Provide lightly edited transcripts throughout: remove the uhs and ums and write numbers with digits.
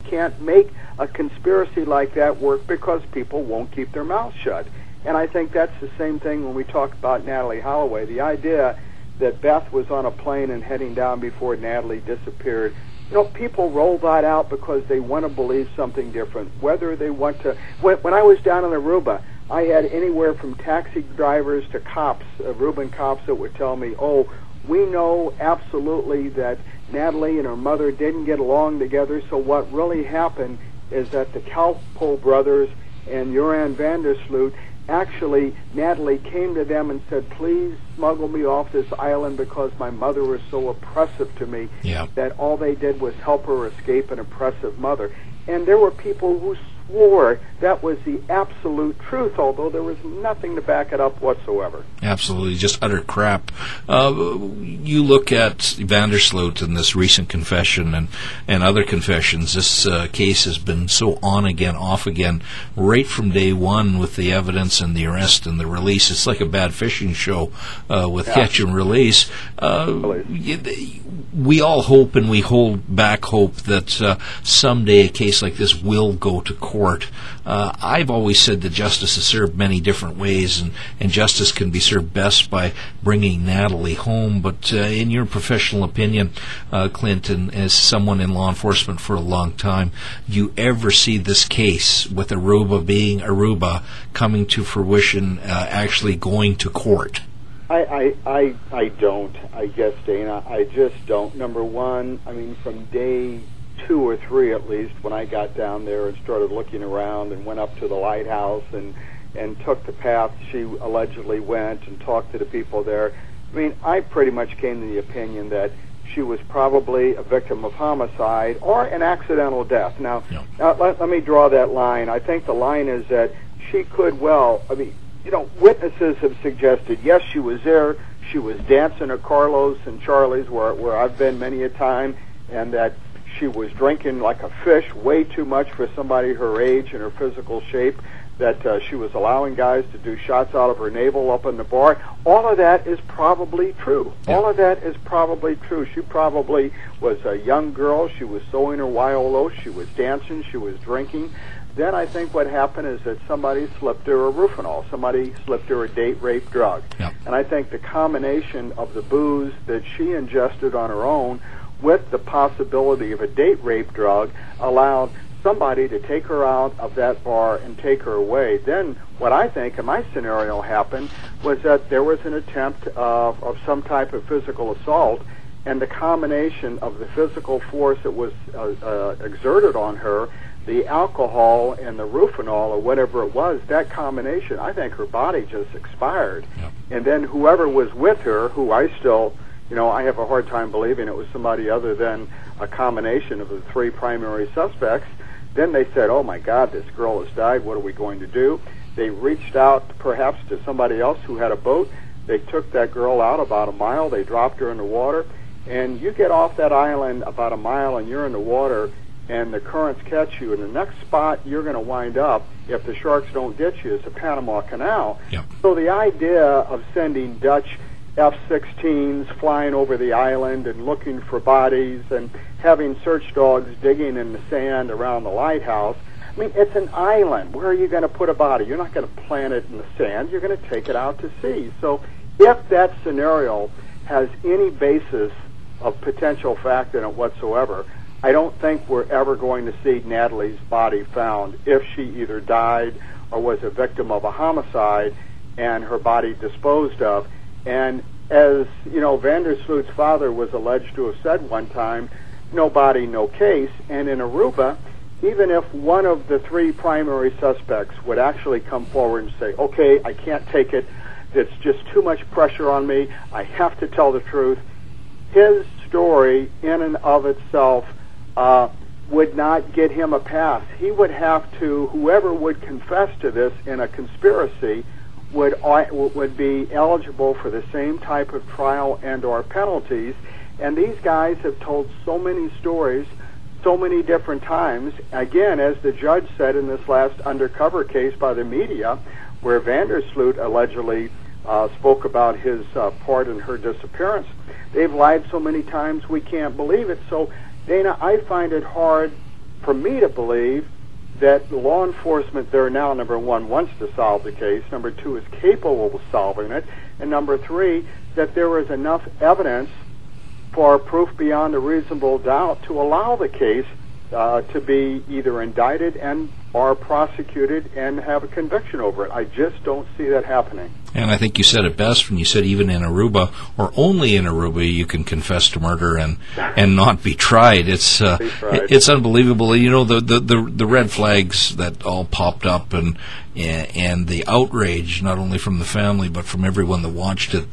can't make a conspiracy like that work because people won't keep their mouths shut. And I think that's the same thing when we talk about Natalee Holloway. The idea that Beth was on a plane and heading down before Natalee disappeared, people roll that out because they want to believe something different. Whether they want to... When I was down in Aruba, I had anywhere from taxi drivers to cops, Aruban cops, that would tell me, oh, we know absolutely that Natalee and her mother didn't get along together, so what really happened is that the Kalpoe brothers and Joran van der Sloot, actually, Natalee came to them and said, please smuggle me off this island because my mother was so oppressive to me that all they did was help her escape an oppressive mother. And there were people who swore that was the absolute truth, although there was nothing to back it up whatsoever. Absolutely, just utter crap. You look at van der Sloot and this recent confession and other confessions. This case has been so on again, off again, right from day one with the evidence and the arrest and the release. It's like a bad fishing show with catch and release. We all hope, and we hold back hope, that someday a case like this will go to court. I've always said that justice is served many different ways, and justice can be served best by bringing Natalee home. But in your professional opinion, Clinton, as someone in law enforcement for a long time, do you ever see this case with Aruba being Aruba coming to fruition, actually going to court? I don't, I guess, Dana. I just don't. Number one, I mean, from day 2 or 3 at least, when I got down there and started looking around and went up to the lighthouse and took the path she allegedly went and talked to the people there, I mean, I pretty much came to the opinion that she was probably a victim of homicide or an accidental death. Now, let me draw that line. I think the line is that she could witnesses have suggested, yes, she was there, she was dancing at Carlos and Charlie's, where I've been many a time, and that she was drinking like a fish, way too much for somebody her age and her physical shape, that she was allowing guys to do shots out of her navel up in the bar. All of that is probably true. All of that is probably true. She probably was a young girl. She was sowing her wild oats. She was dancing. She was drinking. Then I think what happened is that somebody slipped her a Rufinol. Somebody slipped her a date rape drug. And I think the combination of the booze that she ingested on her own with the possibility of a date rape drug allowed somebody to take her out of that bar and take her away. Then what I think in my scenario happened was that there was an attempt of some type of physical assault, and the combination of the physical force that was exerted on her, the alcohol and the Rufinol or whatever it was, that combination, I think her body just expired. And then whoever was with her, who I still, I have a hard time believing it was somebody other than a combination of the 3 primary suspects, then they said, oh my God, this girl has died, what are we going to do? They reached out perhaps to somebody else who had a boat. They took that girl out about a mile, they dropped her in the water, and you get off that island about a mile and you're in the water, and the currents catch you, and the next spot you're going to wind up, if the sharks don't get you, is the Panama Canal. So the idea of sending Dutch F-16s flying over the island and looking for bodies and having search dogs digging in the sand around the lighthouse, I mean, it's an island. Where are you going to put a body? You're not going to plant it in the sand. You're going to take it out to sea. So if that scenario has any basis of potential fact in it whatsoever, I don't think we're ever going to see Natalee's body found if she either died or was a victim of a homicide and her body disposed of. And as, van der Sloot's father was alleged to have said one time, no body, no case. And in Aruba, even if one of the 3 primary suspects would actually come forward and say, okay, I can't take it, it's just too much pressure on me, I have to tell the truth, his story in and of itself would not get him a pass. He would have to, whoever would confess to this in a conspiracy would be eligible for the same type of trial and or penalties. And these guys have told so many stories so many different times. Again, as the judge said in this last undercover case by the media, where van der Sloot allegedly spoke about his part in her disappearance, they've lied so many times we can't believe it. So, Dana, I find it hard for me to believe that law enforcement there now, number one, wants to solve the case, number two, is capable of solving it, and number three, that there is enough evidence for proof beyond a reasonable doubt to allow the case to be either indicted and or prosecuted and have a conviction over it. I just don't see that happening. And I think you said it best when you said even in Aruba, or only in Aruba, you can confess to murder and not be tried. It's it's unbelievable. You know, the red flags that all popped up and the outrage, not only from the family but from everyone that watched it.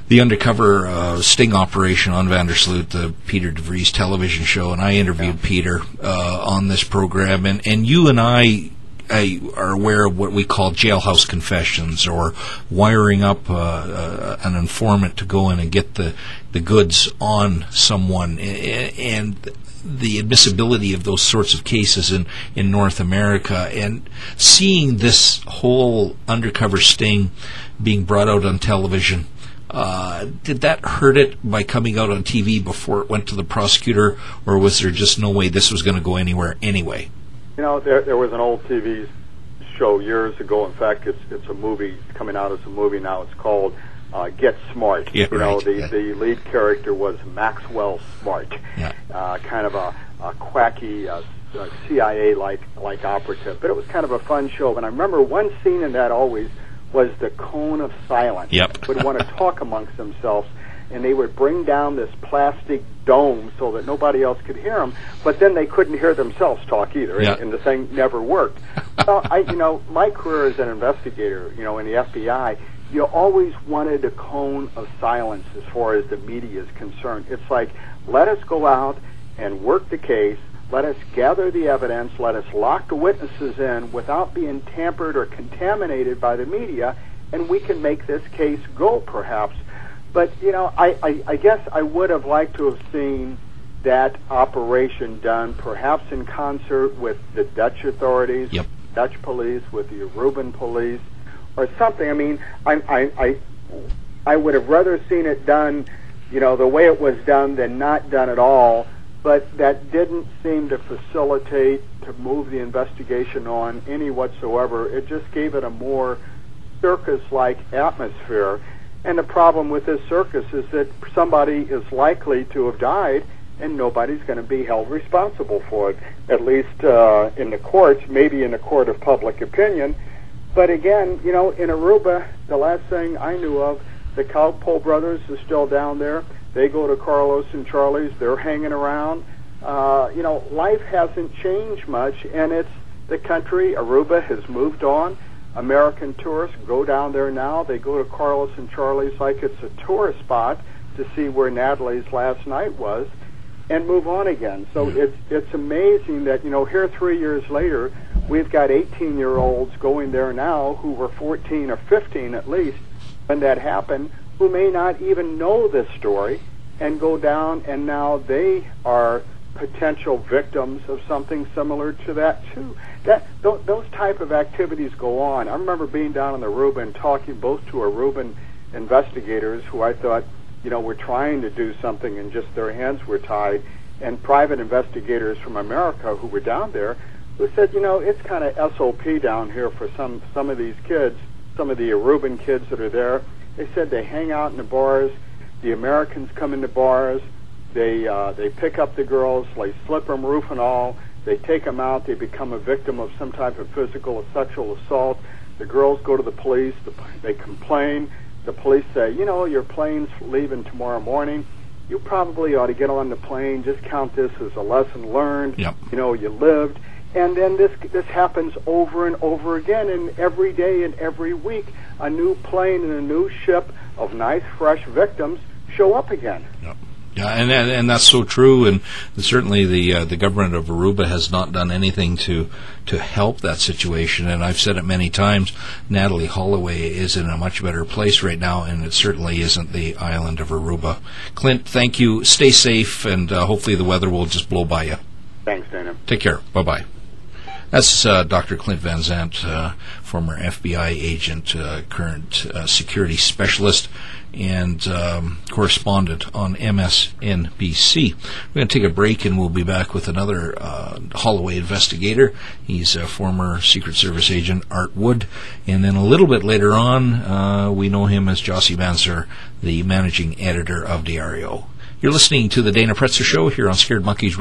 The undercover sting operation on Vandersloot, the Peter DeVries television show, and I interviewed Peter on this program, and you and I are aware of what we call jailhouse confessions, or wiring up an informant to go in and get the goods on someone, and the admissibility of those sorts of cases in North America, and seeing this whole undercover sting being brought out on television. Did that hurt it by coming out on TV before it went to the prosecutor, or was there just no way this was going to go anywhere anyway? You know, there was an old TV show years ago. In fact, it's a movie coming out as a movie now. It's called Get Smart. Yeah, you know, right. the lead character was Maxwell Smart, kind of a quacky CIA-like operative. But it was kind of a fun show. And I remember one scene in that always was the cone of silence. Yep. Would want to talk amongst themselves, and they would bring down this plastic dome so that nobody else could hear them, but then they couldn't hear themselves talk either, and the thing never worked. Well, my career as an investigator, in the FBI, you always wanted a cone of silence as far as the media is concerned. It's like, let us go out and work the case, let us gather the evidence, let us lock the witnesses in without being tampered or contaminated by the media, and we can make this case go, perhaps. But, I guess I would have liked to have seen that operation done perhaps in concert with the Dutch authorities, Dutch police, with the Aruban police, or something. I mean, I would have rather seen it done, the way it was done than not done at all. But that didn't seem to facilitate, to move the investigation on any whatsoever. It just gave it a more circus-like atmosphere. And the problem with this circus is that somebody is likely to have died, and nobody's going to be held responsible for it, at least in the courts, maybe in the court of public opinion. But again, in Aruba, the last thing I knew of, the Cowpole brothers are still down there. They go to Carlos and Charlie's. They're hanging around. Life hasn't changed much, and it's the country. Aruba has moved on. American tourists go down there now. They go to Carlos and Charlie's like it's a tourist spot to see where Natalie's last night was, and move on again. So it's amazing that, here 3 years later, we've got 18-year-olds going there now who were 14 or 15 at least when that happened, who may not even know this story, and go down, and now they are potential victims of something similar to that too. Those type of activities go on. I remember being down in the Aruba and talking both to Aruban investigators who I thought, were trying to do something and just their hands were tied, and private investigators from America who were down there who said, it's kind of SOP down here for some of these kids, some of the Aruban kids that are there. They said they hang out in the bars. The Americans come into bars. They pick up the girls. They slip them, roof and all. They take them out. They become a victim of some type of physical or sexual assault. The girls go to the police. They complain. The police say, your plane's leaving tomorrow morning. You probably ought to get on the plane. Just count this as a lesson learned. Yep. You lived. And then this happens over and over again, and every day and every week, a new plane and a new ship of nice, fresh victims show up again. Yep. Yeah, and that's so true, and certainly the government of Aruba has not done anything to help that situation. And I've said it many times, Natalee Holloway is in a much better place right now, and it certainly isn't the island of Aruba. Clint, thank you. Stay safe, and hopefully the weather will just blow by you. Thanks, Dana. Take care. Bye-bye. That's Dr. Clint Van Zandt, former FBI agent, current security specialist, and correspondent on MSNBC. We're going to take a break, and we'll be back with another Holloway investigator. He's a former Secret Service agent, Art Wood. And then a little bit later on, we know him as Jossie Banzer, the managing editor of Diario. You're listening to the Dana Pretzer Show here on Scared Monkeys